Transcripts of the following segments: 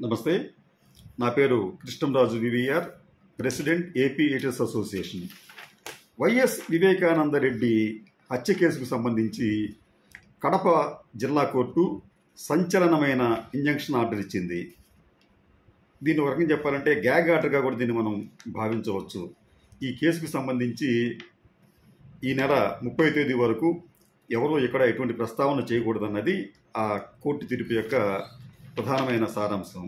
నమస్తే. నా పేరు Krishnamraju VVR, president AP editors association. YS Vivekananda Reddy హత్య కేసుకు సంబంధించి కడప జిల్లా కోర్టు సంచలనమైన ఇంజంక్షన్ ఆర్డర్ ఇచ్చింది. దీన్ని ఒక రకంగా చెప్పాలంటే గ్యాగ్ ఆర్డర్గా కూడా దీన్ని మనం భావించవచ్చు. ఈ కేసుకు సంబంధించి ఈ నెల 30వ తేదీ వరకు ఎవరూ ఇక్కడ ఎటువంటి ప్రస్తావన చేయకూడదన్నది ఆ కోర్టు తీర్పు యొక్క ప్రధానమైన సారాంశం.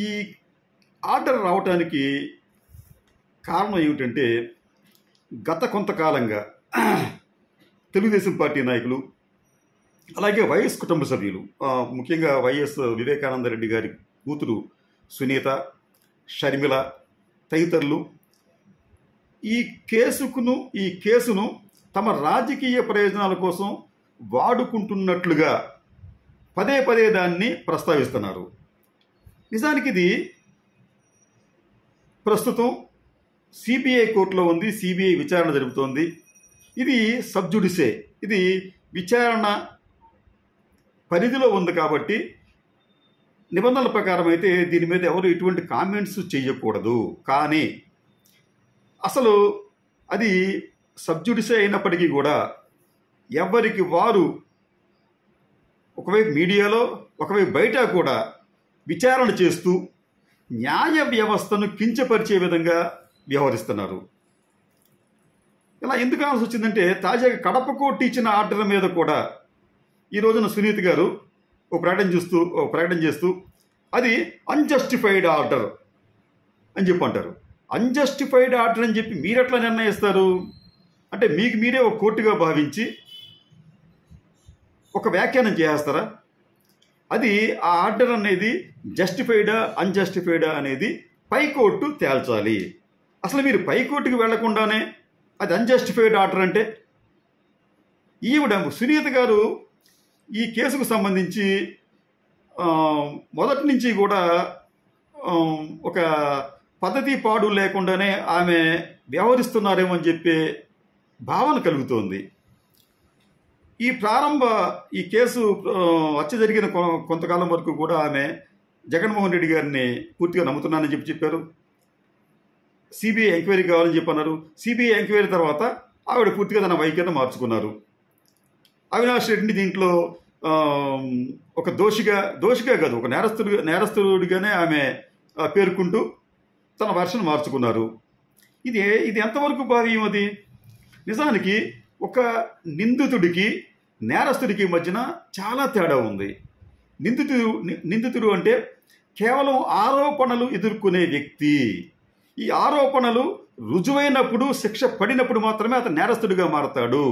ఈ ఆర్డర్ రావటానికి కారణం ఏమిటంటే, గత కొంతకాలంగా తెలుగుదేశం పార్టీ నాయకులు, అలాగే వైఎస్ కుటుంబ సభ్యులు, ముఖ్యంగా వైఎస్ వివేకానంద రెడ్డి గారి కూతురు సునీత, షర్మిల తదితరులు ఈ కేసును తమ రాజకీయ ప్రయోజనాల కోసం వాడుకుంటున్నట్లుగా పదే పదే దాన్ని ప్రస్తావిస్తున్నారు. నిజానికి ఇది ప్రస్తుతం సిబిఐ కోర్టులో ఉంది. సిబిఐ విచారణ జరుపుతోంది. ఇది సబ్ జుడిసే, ఇది విచారణ పరిధిలో ఉంది కాబట్టి నిబంధనల ప్రకారం అయితే దీని మీద ఎవరు ఎటువంటి కామెంట్స్ చేయకూడదు. కానీ అసలు అది సబ్ జుడిసే అయినప్పటికీ కూడా ఎవరికి వారు ఒకవైపు మీడియాలో, ఒకవైపు బయట కూడా విచారణ చేస్తూ న్యాయ వ్యవస్థను కించపరిచే విధంగా వ్యవహరిస్తున్నారు. ఇలా ఎందుకు కావాల్సి వచ్చిందంటే, తాజాగా కడప కోర్టు ఇచ్చిన ఆర్డర్ మీద కూడా ఈ రోజున సునీత గారు ఒక ప్రకటన చేస్తూ అది అన్జస్టిఫైడ్ ఆర్డర్ అని చెప్పి అంటారు. అన్జస్టిఫైడ్ ఆర్డర్ అని చెప్పి మీరెట్లా నిర్ణయిస్తారు? అంటే మీకు మీరే ఒక కోర్టుగా భావించి ఒక వ్యాఖ్యానం చేస్తారా? అది ఆ ఆర్డర్ అనేది జస్టిఫైడా అన్జస్టిఫైడా అనేది పైకోర్టు తేల్చాలి. అసలు మీరు పైకోర్టుకి వెళ్లకుండానే అది అన్జస్టిఫైడ్ ఆర్డర్ అంటే, ఈవిడ సునీత గారు ఈ కేసుకు సంబంధించి మొదటి నుంచి కూడా ఒక పద్ధతి పాడు లేకుండానే ఆమె వ్యవహరిస్తున్నారేమో అని చెప్పే భావన కలుగుతోంది. ఈ కేసు హత్య జరిగిన కొంతకాలం వరకు కూడా ఆమె జగన్మోహన్ రెడ్డి గారిని పూర్తిగా నమ్ముతున్నానని చెప్పారు. సిబిఐ ఎంక్వైరీ కావాలని చెప్పన్నారు. సిబిఐ ఎంక్వైరీ తర్వాత ఆవిడ పూర్తిగా తన వైఖరిని మార్చుకున్నారు. అవినాష్ రెడ్డిని దీంట్లో ఒక దోషిగా కాదు, ఒక నేరస్తుడిగానే ఆమె పేర్కొంటూ తన వర్షన్ మార్చుకున్నారు. ఇది ఎంతవరకు భావ్యం? అది నిజానికి ఒక నిందితుడికి నేరస్తుడికి మధ్యన చాలా తేడా ఉంది. నిందితుడు అంటే కేవలం ఆరోపణలు ఎదుర్కొనే వ్యక్తి. ఈ ఆరోపణలు రుజువైనప్పుడు, శిక్ష పడినప్పుడు మాత్రమే అతను నేరస్తుడిగా మారతాడు.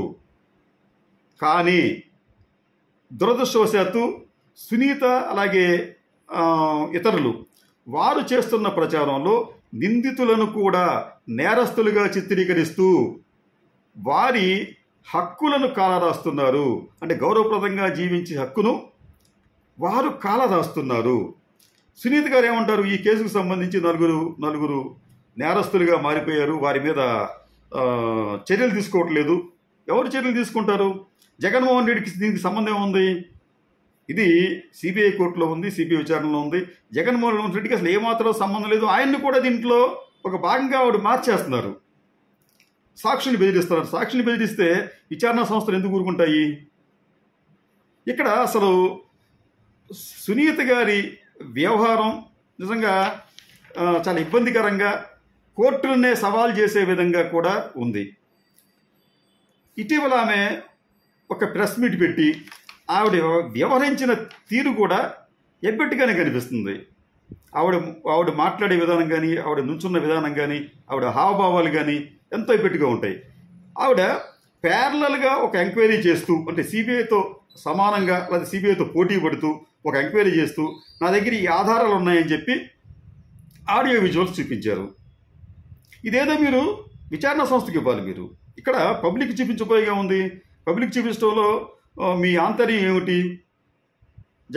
కానీ దురదృష్టవశాత్తు సునీత అలాగే ఇతరులు వారు చేస్తున్న ప్రచారంలో నిందితులను కూడా నేరస్తులుగా చిత్రీకరిస్తూ వారి హక్కులను కాలరాస్తున్నారు. అంటే గౌరవప్రదంగా జీవించే హక్కును వారు కాలరాస్తున్నారు. సునీత గారు ఏమంటారు? ఈ కేసుకు సంబంధించి నలుగురు నేరస్తులుగా మారిపోయారు, వారి మీద చర్యలు తీసుకోవట్లేదు. ఎవరు చర్యలు తీసుకుంటారు? జగన్మోహన్ రెడ్డికి దీనికి సంబంధం ఉంది. ఇది సిబిఐ కోర్టులో ఉంది, సిబిఐ విచారణలో ఉంది. జగన్మోహన్ రెడ్డికి అసలు ఏమాత్రం సంబంధం లేదు. ఆయన్ని కూడా దీంట్లో ఒక భాగంగా ఆవిడ మార్చేస్తున్నారు. సాక్షుల్ని బెదిరిస్తున్నారు. సాక్షుల్ని బెదిరిస్తే విచారణ సంస్థలు ఎందుకు ఊరుకుంటాయి? ఇక్కడ అసలు సునీత గారి వ్యవహారం నిజంగా చాలా ఇబ్బందికరంగా, కోర్టులనే సవాల్ చేసే విధంగా కూడా ఉంది. ఇటీవల ఆమె ఒక ప్రెస్ మీట్ పెట్టి ఆవిడ వ్యవహరించిన తీరు కూడా ఎబ్బెట్టుగానే కనిపిస్తుంది. ఆవిడ మాట్లాడే విధానం కానీ, ఆవిడ నుంచున్న విధానం కానీ, ఆవిడ హావభావాలు కానీ ఎంతో ఎబ్బెట్టుగా ఉంటాయి. ఆవిడ ప్యారలల్గా ఒక ఎంక్వైరీ చేస్తూ, అంటే సిబిఐతో సమానంగా లేదా సిబిఐతో పోటీ పడుతూ ఒక ఎంక్వైరీ చేస్తూ నా దగ్గర ఈ ఆధారాలు ఉన్నాయని చెప్పి ఆడియో విజువల్స్ చూపించారు. ఇదేదో మీరు విచారణ సంస్థకి ఇవ్వాలి. మీరు ఇక్కడ పబ్లిక్ చూపించబోయేగా ఉంది. పబ్లిక్ చూపించడంలో మీ ఆంతర్యం ఏమిటి?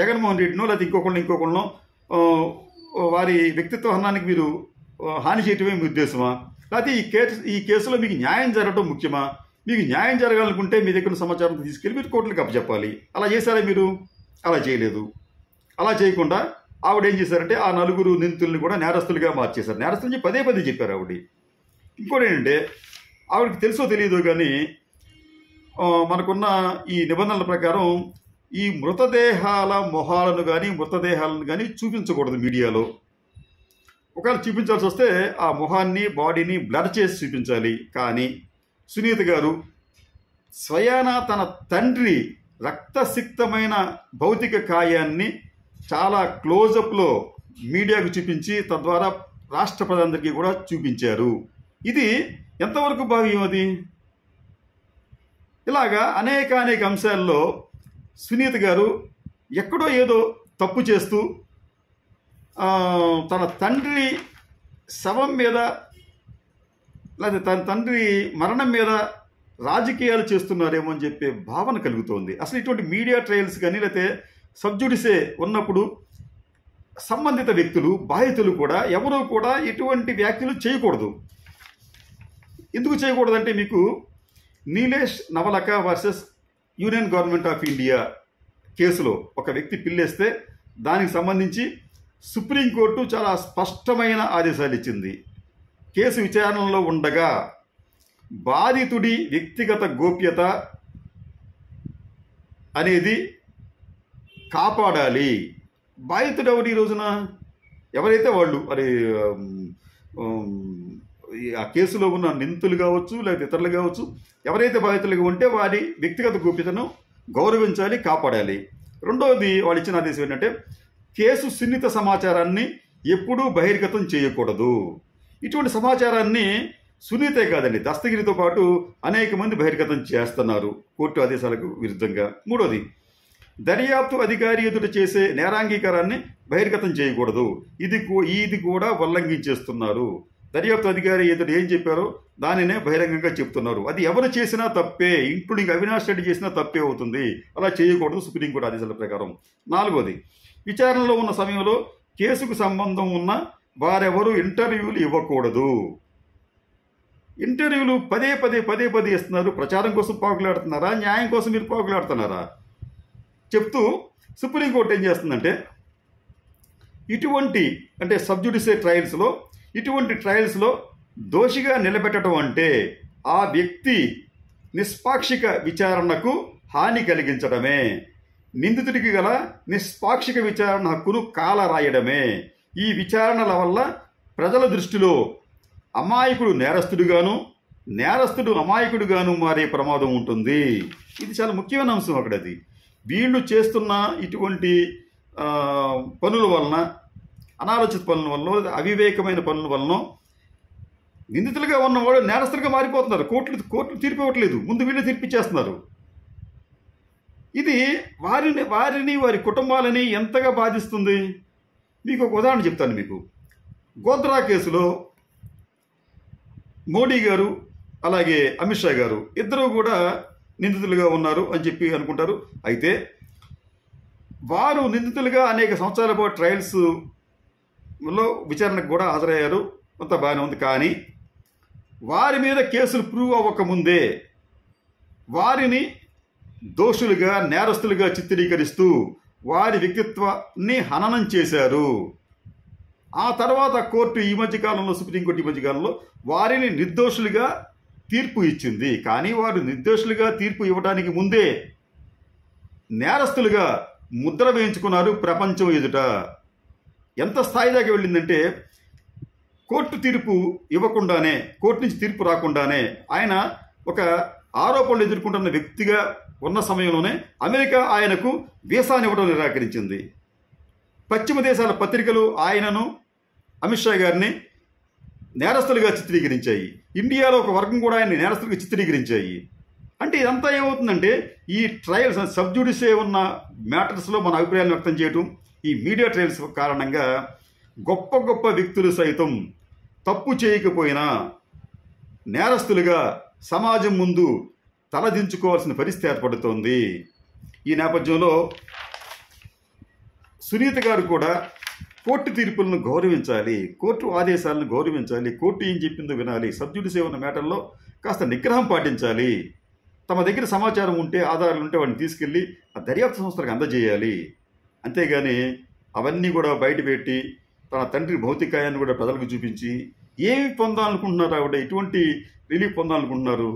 జగన్మోహన్ రెడ్డినో లేదా ఇంకొకళ్ళనో వారి వ్యక్తిత్వ హనానికి మీరు హాని చేయటమే మీ ఉద్దేశమా? లేకపోతే ఈ కేసులో మీకు న్యాయం జరగడం ముఖ్యమా? మీకు న్యాయం జరగాలనుకుంటే మీ దగ్గర సమాచారం తీసుకెళ్ళి మీరు కోర్టులకు అప్పచెప్పాలి. అలా చేశారా మీరు? అలా చేయలేదు. అలా చేయకుండా ఆవిడ ఏం చేశారంటే ఆ నలుగురు నిందితుల్ని కూడా నేరస్తులుగా మార్చేశారు. నేరస్తుల్ని పదే పదే చెప్పారు ఆవిడ. ఇంకోటి ఏంటంటే ఆవిడకి తెలుసో తెలియదో కానీ మనకున్న ఈ నిబంధనల ప్రకారం ఈ మృతదేహాల మొహాలను కానీ మృతదేహాలను కానీ చూపించకూడదు మీడియాలో. ఒకవేళ చూపించాల్సి వస్తే ఆ మొహాన్ని బాడీని బ్లర్ చేసి చూపించాలి. కానీ సునీత గారు స్వయాన తన తండ్రి రక్తసిక్తమైన భౌతిక కాయాన్ని చాలా క్లోజప్లో మీడియాకు చూపించి తద్వారా రాష్ట్ర ప్రజలందరికీ కూడా చూపించారు. ఇది ఎంతవరకు భావ్యం? అది ఇలాగా అనేక అంశాల్లో సునీత గారు ఎక్కడో ఏదో తప్పు చేస్తూ తన తండ్రి శవం మీద లేదా తన తండ్రి మరణం మీద రాజకీయాలు చేస్తున్నారేమో అని చెప్పే భావన కలుగుతోంది. అసలు ఇటువంటి మీడియా ట్రయల్స్ కానీ లేకపోతే సబ్జుడిసే ఉన్నప్పుడు సంబంధిత వ్యక్తులు బాధితులు కూడా ఎవరూ కూడా ఎటువంటి వ్యాఖ్యలు చేయకూడదు. ఎందుకు చేయకూడదంటే మీకు Nilesh Navalakha versus union government of India కేసులో ఒక వ్యక్తి పిల్లేస్తే దానికి సంబంధించి సుప్రీంకోర్టు చాలా స్పష్టమైన ఆదేశాలు ఇచ్చింది. కేసు విచారణలో ఉండగా బాధితుడి వ్యక్తిగత గోప్యత అనేది కాపాడాలి. బాధితుడు ఎవరు? ఈ రోజున ఎవరైతే వాళ్ళు ఆ కేసులో ఉన్న నిందితులు కావచ్చు లేకపోతే ఇతరులు కావచ్చు, ఎవరైతే బాధితులుగా ఉంటే వారి వ్యక్తిగత గోప్యతను గౌరవించాలి, కాపాడాలి. రెండవది వాళ్ళు ఇచ్చిన ఆదేశం ఏంటంటే కేసు సున్నిత సమాచారాన్ని ఎప్పుడూ బహిర్గతం చేయకూడదు. ఇటువంటి సమాచారాన్ని సునీతే కాదండి, దస్తగిరితో పాటు అనేక మంది బహిర్గతం చేస్తున్నారు కోర్టు ఆదేశాలకు విరుద్ధంగా. మూడోది, దర్యాప్తు అధికారి ఎదుట చేసే నేరాంగీకారాన్ని బహిర్గతం చేయకూడదు. ఇది కూడా ఉల్లంఘించేస్తున్నారు. దర్యాప్తు అధికారి ఎదుట ఏం చెప్పారో దానినే బహిరంగంగా చెప్తున్నారు. అది ఎవరు చేసినా తప్పే, ఇంక్లూడింగ్ అవినాష్ రెడ్డి చేసినా తప్పే అవుతుంది. అలా చేయకూడదు సుప్రీంకోర్టు ఆదేశాల ప్రకారం. నాలుగోది, విచారణలో ఉన్న సమయంలో కేసుకు సంబంధం ఉన్న వారెవరూ ఇంటర్వ్యూలు ఇవ్వకూడదు. ఇంటర్వ్యూలు పదే పదే ఇస్తున్నారు. ప్రచారం కోసం పాకులాడుతున్నారా, న్యాయం కోసం మీరు పాకులాడుతున్నారా చెప్తూ సుప్రీంకోర్టు ఏం చేస్తుందంటే అంటే సబ్జుడిషియల్ ట్రయల్స్లో ఇటువంటి ట్రయల్స్లో దోషిగా నిలబెట్టడం అంటే ఆ వ్యక్తి నిష్పాక్షిక విచారణకు హాని కలిగించడమే, నిందితుడికి గల నిష్పాక్షిక విచారణ హక్కును కాలరాయడమే. ఈ విచారణల వల్ల ప్రజల దృష్టిలో అమాయకుడు నేరస్తుడుగాను, నేరస్తుడు అమాయకుడుగాను మారే ప్రమాదం ఉంటుంది. ఇది చాలా ముఖ్యమైన అంశం అక్కడది. వీళ్ళు చేస్తున్న ఇటువంటి పనుల వలన, అనాలోచిత పనుల వలన, అవివేకమైన పనుల వలన నిందితులుగా ఉన్నవాళ్ళు నేరస్తులుగా మారిపోతున్నారు. కోర్టులు తీర్పు ఇవ్వట్లేదు, ముందు వీళ్ళు తీర్పిచ్చేస్తున్నారు. ఇది వారి కుటుంబాలని ఎంతగా బాధిస్తుంది. మీకు ఒక ఉదాహరణ చెప్తాను. మీకు గోద్రా కేసులో మోడీ గారు అలాగే అమిత్ షా గారు ఇద్దరూ కూడా నిందితులుగా ఉన్నారు అని చెప్పి అనుకుంటారు. అయితే వారు నిందితులుగా అనేక సంవత్సరాల పాటు ట్రయల్స్లో విచారణకు కూడా హాజరయ్యారు, అంత బాగానే ఉంది. కానీ వారి మీద కేసులు ప్రూవ్ అవ్వకముందే వారిని దోషులుగా, నేరస్తులుగా చిత్రీకరిస్తూ వారి వ్యక్తిత్వాన్ని హననం చేశారు. ఆ తర్వాత కోర్టు ఈ మధ్యకాలంలో, సుప్రీంకోర్టు ఈ మధ్యకాలంలో వారిని నిర్దోషులుగా తీర్పు ఇచ్చింది. కానీ వారు నిర్దోషులుగా తీర్పు ఇవ్వడానికి ముందే నేరస్తులుగా ముద్ర వేయించుకున్నారు ప్రపంచం ఎదుట. ఎంత స్థాయి దాకా వెళ్ళిందంటే కోర్టు తీర్పు ఇవ్వకుండానే, కోర్టు నుంచి తీర్పు రాకుండానే ఆయన ఒక ఆరోపణలు ఎదుర్కొంటున్న వ్యక్తిగా ఉన్న సమయంలోనే అమెరికా ఆయనకు వీసానివ్వడం నిరాకరించింది. పశ్చిమ దేశాల పత్రికలు ఆయనను, అమిత్ షా గారిని నేరస్తులుగా చిత్రీకరించాయి. ఇండియాలో ఒక వర్గం కూడా ఆయన్ని నేరస్తులుగా చిత్రీకరించాయి. అంటే ఇదంతా ఏమవుతుందంటే ఈ ట్రయల్స్, సబ్జుడిషే ఉన్న మ్యాటర్స్లో మన అభిప్రాయాలను వ్యక్తం చేయటం, ఈ మీడియా ట్రయల్స్ కారణంగా గొప్ప గొప్ప వ్యక్తులు సైతం తప్పు చేయకపోయినా నేరస్తులుగా సమాజం ముందు తలదించుకోవాల్సిన పరిస్థితి ఏర్పడుతోంది. ఈ నేపథ్యంలో సునీత గారు కూడా కోర్టు తీర్పులను గౌరవించాలి, కోర్టు ఆదేశాలను గౌరవించాలి, కోర్టు ఏం చెప్పిందో వినాలి, సబ్జుడిషే ఉన్న మ్యాటర్లో కాస్త నిగ్రహం పాటించాలి. తమ దగ్గర సమాచారం ఉంటే, ఆధారాలు ఉంటే వాటిని తీసుకెళ్ళి ఆ దర్యాప్తు సంస్థలకు అందజేయాలి. అంతేగాని అవన్నీ కూడా బయటపెట్టి తన తండ్రి భౌతికాయాన్ని కూడా ప్రజలకు చూపించి ఏమి పొందాలనుకుంటున్నారు ఆవిడ, ఎటువంటి రిలీఫ్ పొందాలనుకుంటున్నారు?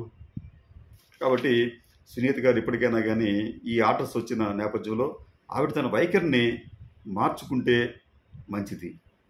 కాబట్టి సునీత గారు ఇప్పటికైనా కానీ ఈ ఆర్డర్స్ వచ్చిన నేపథ్యంలో ఆవిడ తన వైఖరిని మార్చుకుంటే మంచిది.